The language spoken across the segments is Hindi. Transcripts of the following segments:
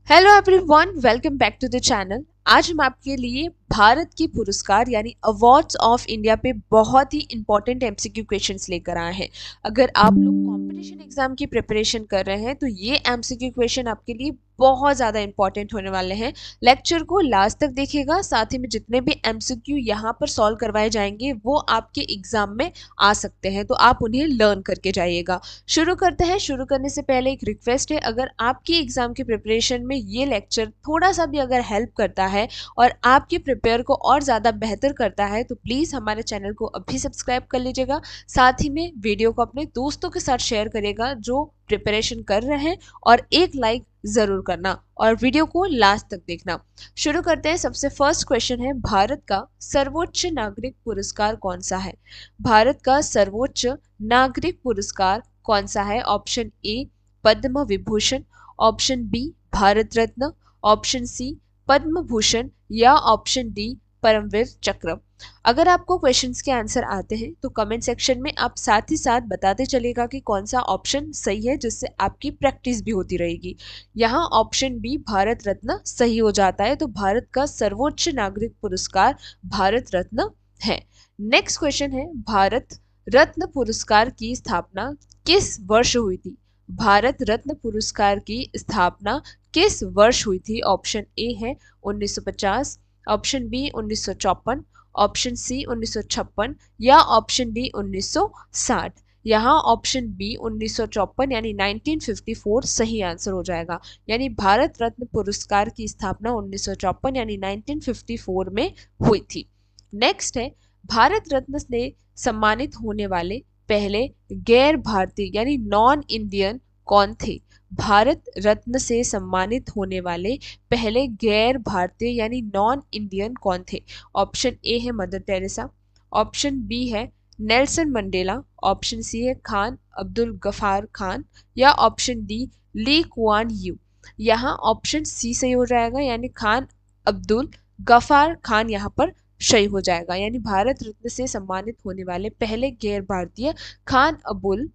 Hello everyone, welcome back to the channel. आज हम आपके लिए भारत की पुरस्कार यानी अवार्ड्स ऑफ इंडिया पे बहुत ही इंपॉर्टेंट एमसीक्यू क्वेश्चंस लेकर आए हैं। अगर आप लोग कंपटीशन एग्जाम की प्रिपरेशन कर रहे हैं तो ये एमसीक्यू क्वेश्चन आपके लिए बहुत ज़्यादा इंपॉर्टेंट होने वाले हैं। लेक्चर को लास्ट तक देखिएगा, साथ ही में जितने भी एमसीक्यू यहाँ पर सॉल्व करवाए जाएंगे वो आपके एग्जाम में आ सकते हैं, तो आप उन्हें लर्न करके जाइएगा। शुरू करते हैं। शुरू करने से पहले एक रिक्वेस्ट है, अगर आपकी एग्जाम की प्रिपरेशन में ये लेक्चर थोड़ा सा भी अगर हेल्प करता है और आपके प्रिपेयर को और ज़्यादा बेहतर करता है तो प्लीज़ हमारे चैनल को अभी सब्सक्राइब कर लीजिएगा। साथ ही में वीडियो को अपने दोस्तों के साथ शेयर करिएगा जो प्रिपरेशन कर रहे हैं, और एक लाइक ज़रूर करना और वीडियो को लास्ट तक देखना। शुरू करते हैं। सबसे फर्स्ट क्वेश्चन है, भारत का सर्वोच्च नागरिक पुरस्कार कौन सा है? भारत का सर्वोच्च नागरिक पुरस्कार कौन सा है? Option A Padma Vibhushan, option B Bharat Ratna, option C Padma Bhushan या ऑप्शन डी परमवीर चक्र। अगर आपको क्वेश्चंस के आंसर आते हैं तो कमेंट सेक्शन में आप साथ ही साथ बताते चलेगा कि कौन सा ऑप्शन सही है, जिससे आपकी प्रैक्टिस भी होती रहेगी। यहाँ ऑप्शन बी भारत रत्न सही हो जाता है, तो भारत का सर्वोच्च नागरिक पुरस्कार भारत रत्न है। नेक्स्ट क्वेश्चन है, भारत रत्न पुरस्कार की स्थापना किस वर्ष हुई थी? भारत रत्न पुरस्कार की स्थापना किस वर्ष हुई थी? ऑप्शन ए है 1950, ऑप्शन बी 1954, ऑप्शन सी 1956 या ऑप्शन डी 1960। यहाँ ऑप्शन बी 1954 यानी 1954 सही आंसर हो जाएगा। यानी भारत रत्न पुरस्कार की स्थापना 1954 यानी 1954 में हुई थी। नेक्स्ट है, भारत रत्न से सम्मानित होने वाले पहले गैर भारतीय यानी नॉन इंडियन कौन थे? भारत रत्न से सम्मानित होने वाले पहले गैर भारतीय यानी नॉन इंडियन कौन थे? ऑप्शन ए है मदर टेरेसा, ऑप्शन बी है नेल्सन मंडेला, ऑप्शन सी है खान अब्दुल गफार खान या option D Lee Kuan Yew. यहाँ ऑप्शन सी सही हो जाएगा, यानी खान अब्दुल गफार खान यहाँ पर सही हो जाएगा। यानी भारत रत्न से सम्मानित होने वाले पहले गैर भारतीय खान अब्दुल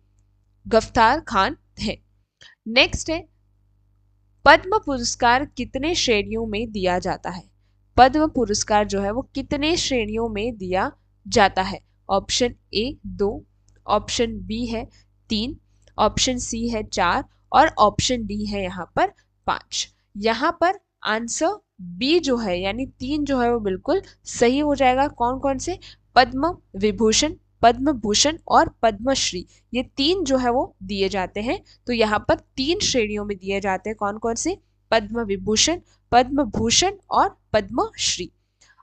गफ्तार खान थे। नेक्स्ट है, पद्म पुरस्कार कितने श्रेणियों में दिया जाता है? पद्म पुरस्कार जो है वो कितने श्रेणियों में दिया जाता है? ऑप्शन ए 2, ऑप्शन बी है 3, ऑप्शन सी है 4 और ऑप्शन डी है यहाँ पर 5। यहाँ पर आंसर बी जो है यानी 3 जो है वो बिल्कुल सही हो जाएगा। कौन कौन से? पद्म विभूषण, पद्म भूषण और पद्मश्री, ये 3 जो है वो दिए जाते हैं। तो यहाँ पर 3 श्रेणियों में दिए जाते हैं। कौन कौन से? पद्म विभूषण, पद्म भूषण और पद्मश्री।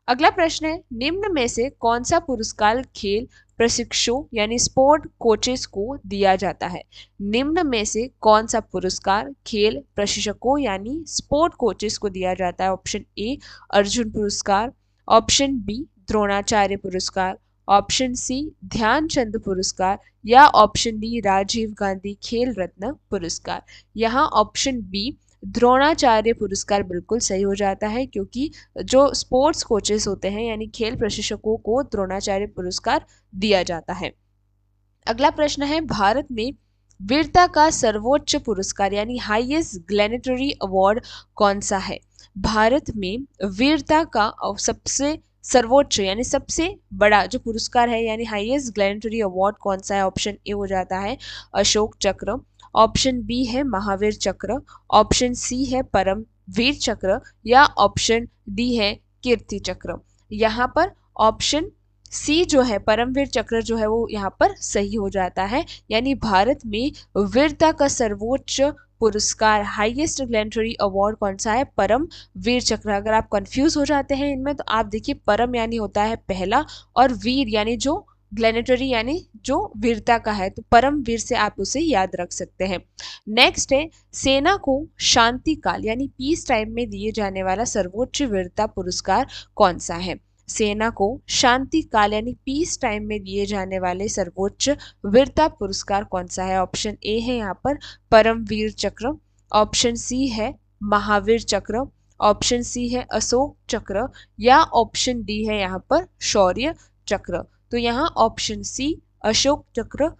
अगला प्रश्न है, निम्न में से कौन सा पुरस्कार खेल प्रशिक्षु यानी स्पोर्ट कोचेस को दिया जाता है? निम्न में से कौन सा पुरस्कार खेल प्रशिक्षकों यानी स्पोर्ट कोचेस को दिया जाता है? ऑप्शन ए अर्जुन पुरस्कार, ऑप्शन बी द्रोणाचार्य पुरस्कार, ऑप्शन सी ध्यानचंद पुरस्कार या ऑप्शन डी राजीव गांधी खेल रत्न पुरस्कार। यहाँ ऑप्शन बी द्रोणाचार्य पुरस्कार बिल्कुल सही हो जाता है, क्योंकि जो स्पोर्ट्स कोचेस होते हैं यानी खेल प्रशिक्षकों को द्रोणाचार्य पुरस्कार दिया जाता है। अगला प्रश्न है, भारत में वीरता का सर्वोच्च पुरस्कार यानी हाईएस्ट ग्लैनेटरी अवार्ड कौन सा है? भारत में वीरता का सबसे सर्वोच्च यानी सबसे बड़ा जो पुरस्कार है यानी हाईएस्ट ग्लैनेटरी अवार्ड कौन सा है? ऑप्शन ए हो जाता है अशोक चक्र, ऑप्शन बी है महावीर चक्र, ऑप्शन सी है परमवीर चक्र या ऑप्शन डी है कीर्ति चक्र। यहाँ पर ऑप्शन सी जो है परमवीर चक्र जो है वो यहाँ पर सही हो जाता है। यानी भारत में वीरता का सर्वोच्च पुरस्कार हाईएस्ट ग्लैनेटरी अवार्ड कौन सा है? परमवीर चक्र। अगर आप कंफ्यूज हो जाते हैं इनमें तो आप देखिए, परम यानी होता है पहला और वीर यानी जो ग्लैनेटरी यानी जो वीरता का है, तो परमवीर से आप उसे याद रख सकते हैं। नेक्स्ट है, सेना को शांति काल यानी पीस टाइम में दिए जाने वाला सर्वोच्च वीरता पुरस्कार कौन सा है? सेना को शांति काल यानी पीस टाइम में दिए जाने वाले सर्वोच्च वीरता पुरस्कार कौन सा है? ऑप्शन ए है यहाँ पर परमवीर चक्र, ऑप्शन सी है महावीर चक्र, ऑप्शन सी है अशोक चक्र या ऑप्शन डी है यहाँ पर शौर्य चक्र। तो यहाँ ऑप्शन सी अशोक चक्र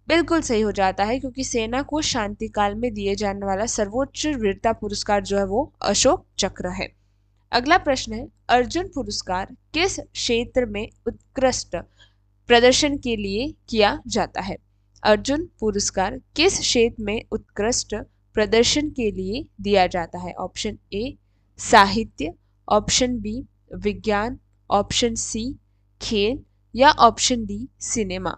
बिल्कुल सही हो जाता है, क्योंकि सेना को शांति काल में दिए जाने वाला सर्वोच्च वीरता पुरस्कार जो है वो अशोक चक्र है। अगला प्रश्न है, अर्जुन पुरस्कार किस क्षेत्र में उत्कृष्ट प्रदर्शन के लिए किया जाता है? अर्जुन पुरस्कार किस क्षेत्र में उत्कृष्ट प्रदर्शन के लिए दिया जाता है? ऑप्शन ए साहित्य, ऑप्शन बी विज्ञान, ऑप्शन सी खेल, या option D cinema.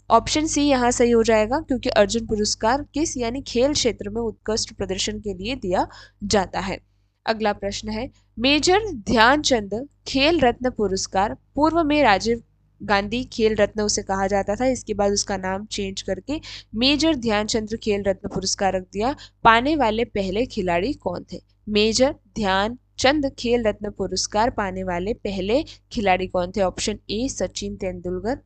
Option C यहाँ सही हो जाएगा, क्योंकि अर्जुन पुरस्कार किस यानी खेल क्षेत्र में उत्कृष्ट प्रदर्शन के लिए दिया जाता है। अगला प्रश्न है, मेजर ध्यानचंद खेल रत्न पुरस्कार पूर्व में राजीव गांधी खेल रत्न उसे कहा जाता था, इसके बाद उसका नाम चेंज करके मेजर ध्यानचंद खेल रत्न पुरस्कार रख दिया। पाने वाले पहले खिलाड़ी कौन थे? मेजर ध्यानचंद खेल रत्न पुरस्कार पाने वाले पहले खिलाड़ी कौन थे? Option A Sachin Tendulkar,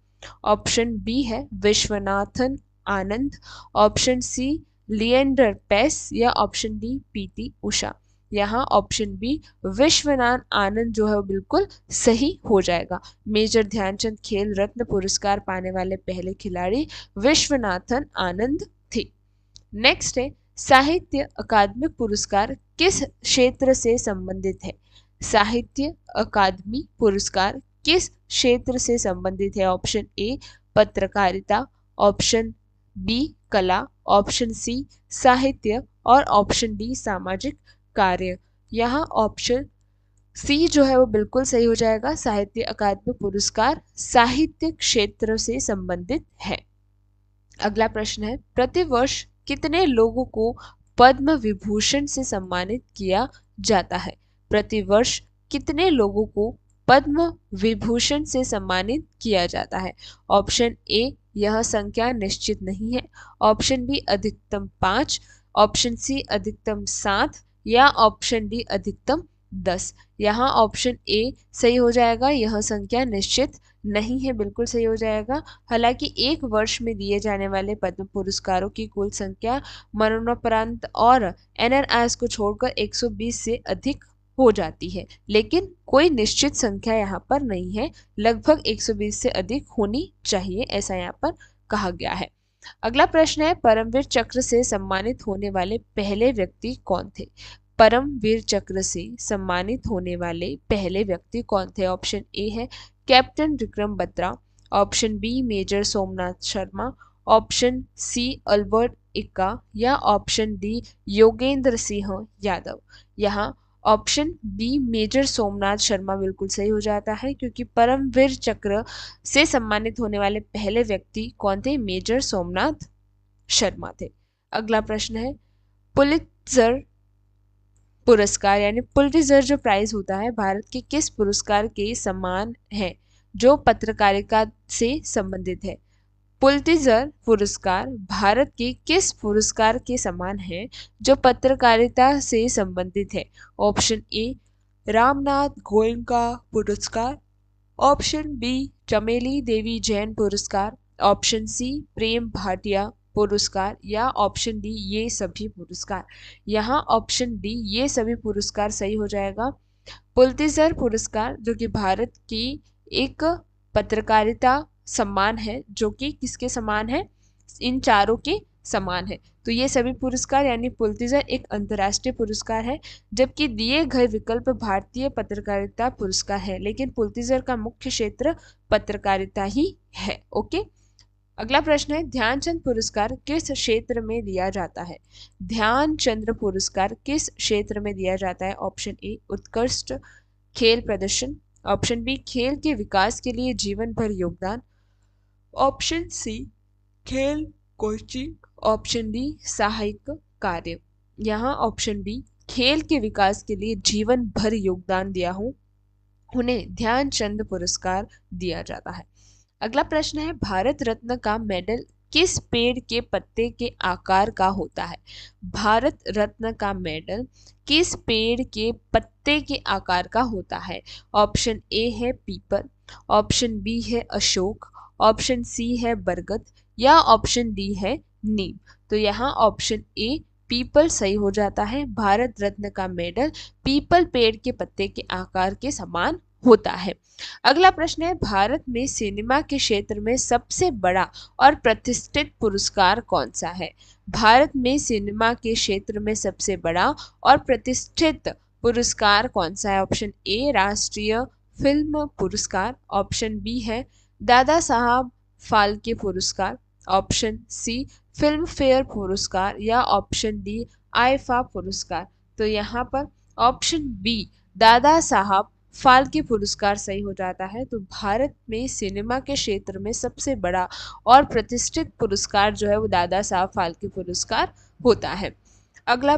option B है विश्वनाथन आनंद, ऑप्शन सी लिएंडर पेस, या ऑप्शन डी पीटी उषा। यहाँ ऑप्शन बी विश्वनाथ आनंद जो है वो बिल्कुल सही हो जाएगा। मेजर ध्यानचंद खेल रत्न पुरस्कार पाने वाले पहले खिलाड़ी विश्वनाथन आनंद थे। नेक्स्ट है, साहित्य अकादमिक पुरस्कार किस क्षेत्र से संबंधित है? साहित्य अकादमी पुरस्कार किस क्षेत्र से संबंधित है? ऑप्शन ए पत्रकारिता, ऑप्शन बी कला, ऑप्शन सी साहित्य, और ऑप्शन डी सामाजिक कार्य। यहाँ ऑप्शन सी जो है वो बिल्कुल सही हो जाएगा। साहित्य अकादमी पुरस्कार साहित्य क्षेत्र से संबंधित है। अगला प्रश्न है, प्रतिवर्ष कितने लोगों को पद्म विभूषण से सम्मानित किया जाता है? प्रतिवर्ष कितने लोगों को पद्म विभूषण से सम्मानित किया जाता है? ऑप्शन ए यह संख्या निश्चित नहीं है, ऑप्शन बी अधिकतम 5, ऑप्शन सी अधिकतम 7, या ऑप्शन डी अधिकतम 10। यहाँ ऑप्शन ए सही हो जाएगा, यह संख्या निश्चित नहीं है, बिल्कुल सही हो जाएगा। हालांकि एक वर्ष में दिए जाने वाले पद्म पुरस्कारों की कुल संख्या मरणोपरांत और एनआरएस को छोड़कर 120 से अधिक हो जाती है, लेकिन कोई निश्चित संख्या यहाँ पर नहीं है, लगभग 120 से अधिक होनी चाहिए, ऐसा यहाँ पर कहा गया है। अगला प्रश्न है, परमवीर चक्र से सम्मानित होने वाले पहले व्यक्ति कौन थे? परमवीर चक्र से सम्मानित होने वाले पहले व्यक्ति कौन थे? ऑप्शन ए है captain Vikram Batra, option B major Somnath Sharma, option C Albert Ekka, या ऑप्शन डी योगेंद्र सिंह यादव। यहाँ option B major Somnath Sharma बिल्कुल सही हो जाता है, क्योंकि परमवीर चक्र से सम्मानित होने वाले पहले व्यक्ति कौन थे? मेजर सोमनाथ शर्मा थे। अगला प्रश्न है, पुलित्जर पुरस्कार यानी पुलित्जर जो प्राइज होता है भारत के किस पुरस्कार के समान है जो पत्रकारिता से संबंधित है? पुलित्जर पुरस्कार भारत के किस पुरस्कार के समान है जो पत्रकारिता से संबंधित है? ऑप्शन ए रामनाथ गोयनका पुरस्कार, ऑप्शन बी चमेली देवी जैन पुरस्कार, ऑप्शन सी प्रेम भाटिया पुरस्कार, या ऑप्शन डी ये सभी पुरस्कार। यहाँ ऑप्शन डी ये सभी पुरस्कार सही हो जाएगा। पुलित्जर पुरस्कार जो कि भारत की एक पत्रकारिता सम्मान है, जो कि किसके समान है? इन चारों के समान है। तो ये सभी पुरस्कार यानी पुलित्जर एक अंतर्राष्ट्रीय पुरस्कार है, जबकि दिए गए विकल्प भारतीय पत्रकारिता पुरस्कार है, लेकिन पुलित्जर का मुख्य क्षेत्र पत्रकारिता ही है। ओके, अगला प्रश्न है, ध्यानचंद पुरस्कार किस क्षेत्र में दिया जाता है? ध्यानचंद पुरस्कार किस क्षेत्र में दिया जाता है? ऑप्शन ए उत्कृष्ट खेल प्रदर्शन, ऑप्शन बी खेल के विकास के लिए जीवन भर योगदान, ऑप्शन सी खेल कोचिंग, ऑप्शन डी सहायक कार्य। यहाँ ऑप्शन बी खेल के विकास के लिए जीवन भर योगदान दिया हूँ उन्हें ध्यानचंद पुरस्कार दिया जाता है। अगला प्रश्न है, भारत रत्न का मेडल किस पेड़ के पत्ते के आकार का होता है? भारत रत्न का मेडल किस पेड़ के पत्ते के आकार का होता है? ऑप्शन ए है पीपल, ऑप्शन बी है अशोक, ऑप्शन सी है बरगद, या ऑप्शन डी है नीम। तो यहाँ ऑप्शन ए पीपल सही हो जाता है। भारत रत्न का मेडल पीपल पेड़ के पत्ते के आकार के समान होता है। अगला प्रश्न है, भारत में सिनेमा के क्षेत्र में सबसे बड़ा और प्रतिष्ठित पुरस्कार कौन सा है? भारत में सिनेमा के क्षेत्र में सबसे बड़ा और प्रतिष्ठित पुरस्कार कौन सा है? ऑप्शन ए राष्ट्रीय फिल्म पुरस्कार, ऑप्शन बी है दादा साहब फाल्के पुरस्कार, ऑप्शन सी फिल्म फेयर पुरस्कार या ऑप्शन डी आईफा पुरस्कार। तो यहाँ पर ऑप्शन बी दादा साहब फाल्के पुरस्कार सही हो जाता है। तो भारत में सिनेमा के क्षेत्र में सबसे बड़ा और प्रतिष्ठित पुरस्कार जो है वो दादा साहब फाल्के पुरस्कार होता है। अगला,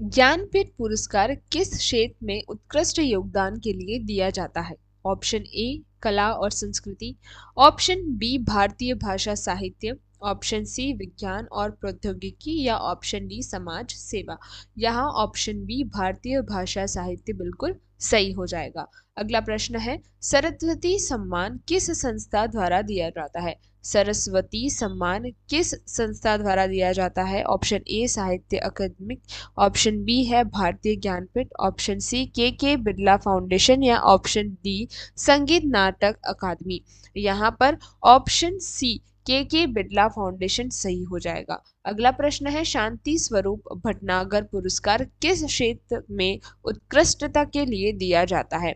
ज्ञानपीठ पुरस्कार किस क्षेत्र में उत्कृष्ट योगदान के लिए दिया जाता है? ऑप्शन ए कला और संस्कृति, ऑप्शन बी भारतीय भाषा साहित्य, ऑप्शन सी विज्ञान और प्रौद्योगिकी या ऑप्शन डी समाज सेवा। यहाँ ऑप्शन बी भारतीय भाषा साहित्य बिल्कुल सही हो जाएगा। अगला प्रश्न है, सरस्वती सम्मान किस संस्था द्वारा दिया जाता है? सरस्वती सम्मान किस संस्था द्वारा दिया जाता है? ऑप्शन ए साहित्य अकादमी, ऑप्शन बी है भारतीय ज्ञानपीठ, ऑप्शन सी के बिरला फाउंडेशन या ऑप्शन डी संगीत नाटक अकादमी। यहाँ पर ऑप्शन सी के बिरला फाउंडेशन सही हो जाएगा। अगला प्रश्न है, शांति स्वरूप भटनागर पुरस्कार किस क्षेत्र में उत्कृष्टता के लिए दिया जाता है?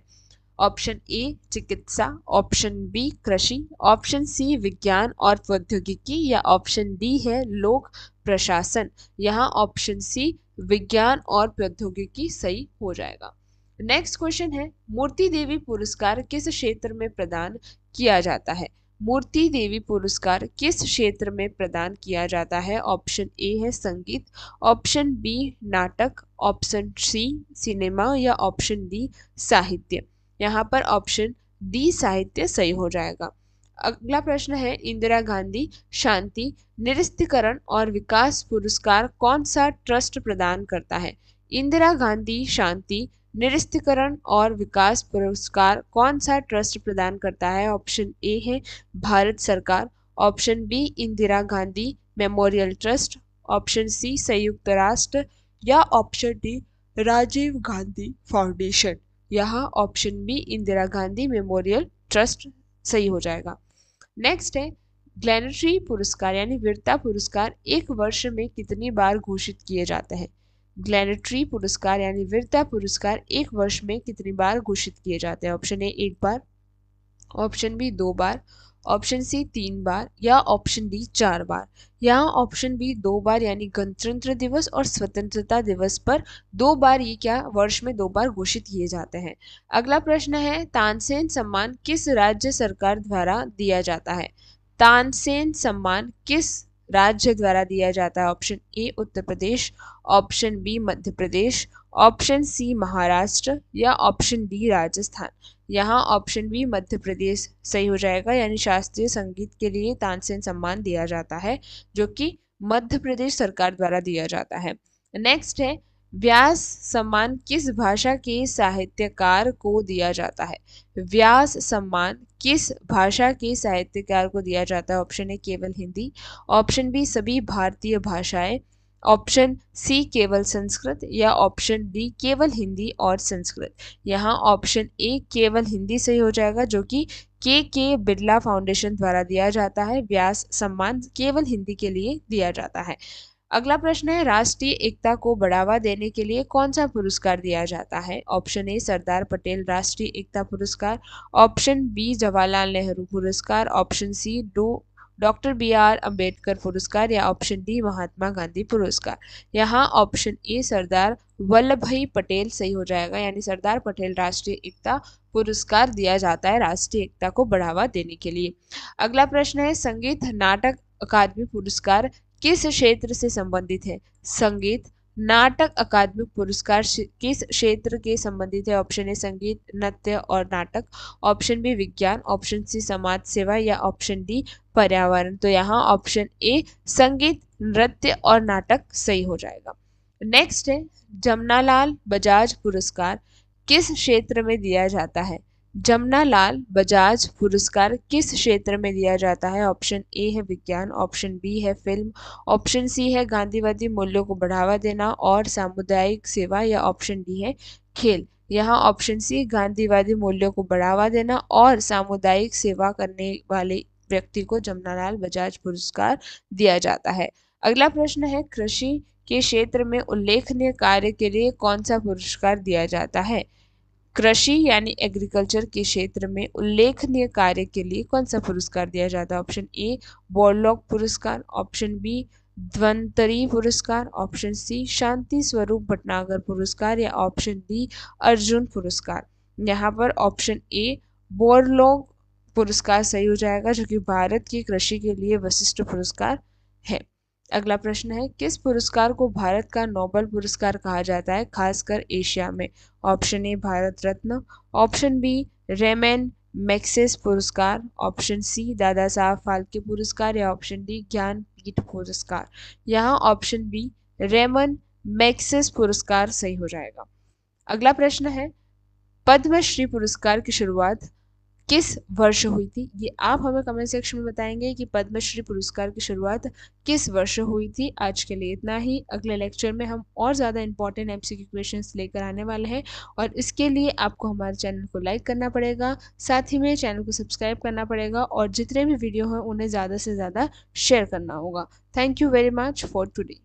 ऑप्शन ए चिकित्सा, ऑप्शन बी कृषि, ऑप्शन सी विज्ञान और प्रौद्योगिकी या ऑप्शन डी है लोक प्रशासन। यहाँ ऑप्शन सी विज्ञान और प्रौद्योगिकी सही हो जाएगा। नेक्स्ट क्वेश्चन है, मूर्ति देवी पुरस्कार किस क्षेत्र में प्रदान किया जाता है? मूर्ति देवी पुरस्कार किस क्षेत्र में प्रदान किया जाता है? ऑप्शन ए है संगीत, ऑप्शन बी नाटक, ऑप्शन सी सिनेमा या ऑप्शन डी साहित्य। यहाँ पर ऑप्शन डी साहित्य सही हो जाएगा। अगला प्रश्न है, इंदिरा गांधी शांति निरस्त्रीकरण और विकास पुरस्कार कौन सा ट्रस्ट प्रदान करता है? इंदिरा गांधी शांति निरस्त्रीकरण और विकास पुरस्कार कौन सा ट्रस्ट प्रदान करता है? ऑप्शन ए है भारत सरकार, option B Indira Gandhi memorial trust, option C संयुक्त राष्ट्र या option D Rajiv Gandhi foundation. यहाँ option B Indira Gandhi memorial trust सही हो जाएगा। नेक्स्ट है, ग्लैनट्री पुरस्कार यानी वीरता पुरस्कार एक वर्ष में कितनी बार घोषित किए जाते हैं? ग्लैनट्री पुरस्कार यानी वीरता पुरस्कार एक वर्ष में कितनी बार घोषित किए जाते हैं? ऑप्शन ए एक बार, ऑप्शन बी दो बार, ऑप्शन सी तीन बार या ऑप्शन डी चार बार। यहाँ ऑप्शन बी दो बार यानी गणतंत्र दिवस और स्वतंत्रता दिवस पर दो बार, ये क्या वर्ष में दो बार घोषित किए जाते हैं। अगला प्रश्न है, तानसेन सम्मान किस राज्य सरकार द्वारा दिया जाता है? तानसेन सम्मान किस राज्य द्वारा दिया जाता है? Option A Uttar Pradesh, option B Madhya Pradesh, option C Maharashtra या ऑप्शन डी राजस्थान। यहाँ ऑप्शन बी मध्य प्रदेश सही हो जाएगा, यानी शास्त्रीय संगीत के लिए तानसेन सम्मान दिया जाता है जो कि मध्य प्रदेश सरकार द्वारा दिया जाता है। नेक्स्ट है, व्यास सम्मान किस भाषा के साहित्यकार को दिया जाता है? व्यास सम्मान किस भाषा के साहित्यकार को दिया जाता है? ऑप्शन ए केवल हिंदी, ऑप्शन बी सभी भारतीय भाषाएं, ऑप्शन सी केवल संस्कृत या ऑप्शन डी केवल हिंदी और संस्कृत। यहाँ ऑप्शन ए केवल हिंदी सही हो जाएगा जो कि के बिरला फाउंडेशन द्वारा दिया जाता है। व्यास सम्मान केवल हिंदी के लिए दिया जाता है। अगला प्रश्न है, राष्ट्रीय एकता को बढ़ावा देने के लिए कौन सा पुरस्कार दिया जाता है? ऑप्शन ए सरदार पटेल राष्ट्रीय एकता पुरस्कार, ऑप्शन बी जवाहरलाल नेहरू पुरस्कार, option C doctor BR. Ambedkar पुरस्कार या ऑप्शन डी महात्मा गांधी पुरस्कार। यहाँ ऑप्शन ए सरदार वल्लभ भाई पटेल सही हो जाएगा, यानी सरदार पटेल राष्ट्रीय एकता पुरस्कार दिया जाता है राष्ट्रीय एकता को बढ़ावा देने के लिए। अगला प्रश्न है, संगीत नाटक अकादमी पुरस्कार किस क्षेत्र से संबंधित है? संगीत नाटक अकादमिक पुरस्कार किस क्षेत्र के संबंधित है? ऑप्शन ए संगीत नृत्य और नाटक, ऑप्शन बी विज्ञान, ऑप्शन सी समाज सेवा या ऑप्शन डी पर्यावरण। तो यहाँ ऑप्शन ए संगीत नृत्य और नाटक सही हो जाएगा। नेक्स्ट है, जमनालाल बजाज पुरस्कार किस क्षेत्र में दिया जाता है? जमनालाल बजाज पुरस्कार किस क्षेत्र में दिया जाता है? ऑप्शन ए है विज्ञान, ऑप्शन बी है फिल्म, ऑप्शन सी है गांधीवादी मूल्यों को बढ़ावा देना और सामुदायिक सेवा या ऑप्शन डी है खेल। यहाँ ऑप्शन सी गांधीवादी मूल्यों को बढ़ावा देना और सामुदायिक सेवा करने वाले व्यक्ति को जमनालाल बजाज पुरस्कार दिया जाता है। अगला प्रश्न है कृषि के क्षेत्र में उल्लेखनीय कार्य के लिए कौन सा पुरस्कार दिया जाता है। कृषि यानी एग्रीकल्चर के क्षेत्र में उल्लेखनीय कार्य के लिए कौन सा पुरस्कार दिया जाता है। ऑप्शन ए बोरलॉग पुरस्कार, ऑप्शन बी धन्वंतरी पुरस्कार, ऑप्शन सी शांति स्वरूप भटनागर पुरस्कार या ऑप्शन डी अर्जुन पुरस्कार। यहाँ पर ऑप्शन ए बोरलॉग पुरस्कार सही हो जाएगा, जो कि भारत की कृषि के लिए विशिष्ट पुरस्कार है। अगला प्रश्न है किस पुरस्कार को भारत का नोबेल पुरस्कार कहा जाता है, खासकर एशिया में। Option A Bharat Ratna, option B Ramon Magsaysay पुरस्कार, ऑप्शन सी दादा साहब फाल्के पुरस्कार या ऑप्शन डी ज्ञानपीठ पुरस्कार। यहाँ ऑप्शन बी रेमन मैग्सेस पुरस्कार सही हो जाएगा। अगला प्रश्न है पद्मश्री पुरस्कार की शुरुआत किस वर्ष हुई थी। ये आप हमें कमेंट सेक्शन में बताएंगे कि पद्मश्री पुरस्कार की शुरुआत किस वर्ष हुई थी। आज के लिए इतना ही। अगले लेक्चर में हम और ज़्यादा इंपॉर्टेंट एमसीक्यू क्वेश्चंस लेकर आने वाले हैं और इसके लिए आपको हमारे चैनल को लाइक करना पड़ेगा, साथ ही में चैनल को सब्सक्राइब करना पड़ेगा और जितने भी वीडियो हैं उन्हें ज़्यादा से ज़्यादा शेयर करना होगा। Thank you very much for today.